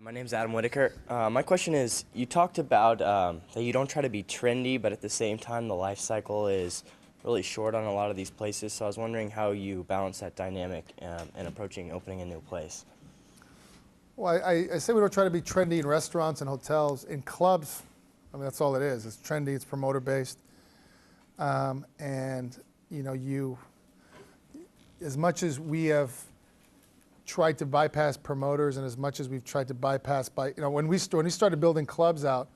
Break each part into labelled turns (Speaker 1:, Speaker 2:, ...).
Speaker 1: My name's Adam Whitaker. My question is, you talked about that you don't try to be trendy, but at the same time the life cycle is really short on a lot of these places. So I was wondering how you balance that dynamic in approaching opening a new place.
Speaker 2: Well, I say we don't try to be trendy in restaurants and hotels. In clubs, I mean, that's all it is. It's trendy, it's promoter-based. And, you know, as much as we have tried to bypass promoters and as much as we've tried to bypass when we started building clubs out,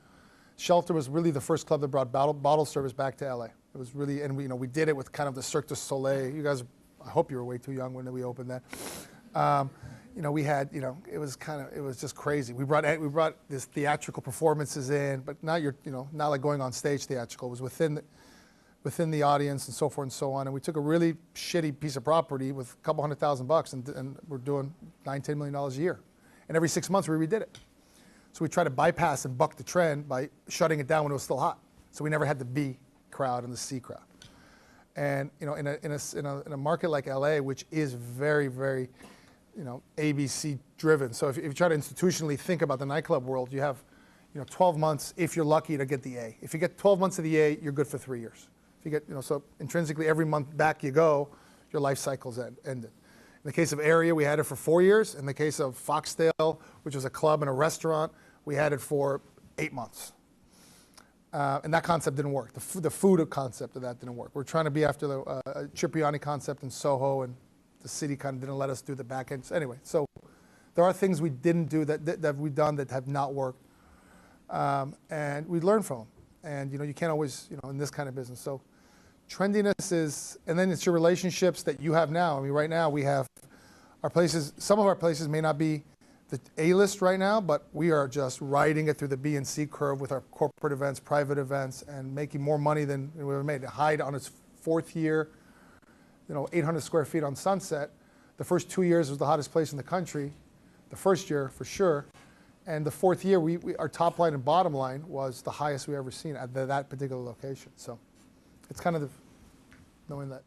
Speaker 2: Shelter was really the first club that brought bottle service back to LA. It was really, and we did it with kind of the Cirque du Soleil. You guys, I hope you were way too young when we opened that. We had, it was just crazy. We brought this theatrical performances in, but not not like going on stage theatrical. It was within the audience and so forth and so on. And we took a really shitty piece of property with a couple $100,000 and we're doing $9-10 million a year. And every 6 months we redid it. So we tried to bypass and buck the trend by shutting it down when it was still hot. So we never had the B crowd and the C crowd. And in a market like LA, which is very, very, ABC driven. So if you try to institutionally think about the nightclub world, you have 12 months if you're lucky to get the A. If you get 12 months of the A, you're good for 3 years. If you get, so intrinsically every month back you go, your life cycle's ended. In the case of Area, we had it for 4 years. In the case of Foxdale, which was a club and a restaurant, we had it for 8 months. And that concept didn't work. The food concept of that didn't work. We're trying to be after the Cipriani concept in Soho, and the city kind of didn't let us do the back end. So anyway, so there are things we didn't do that we've done that have not worked. And we learn from them. And you can't always, in this kind of business. So trendiness is, and then it's your relationships that you have now. I mean, right now we have our places, some of our places may not be the A-list right now, but we are just riding it through the B and C curve with our corporate events, private events, and making more money than we ever made. Hyde on its 4th year, 800 square feet on Sunset. The first 2 years was the hottest place in the country. The first year, for sure. And the 4th year, our top line and bottom line was the highest we ever seen at that particular location. So it's kind of knowing that.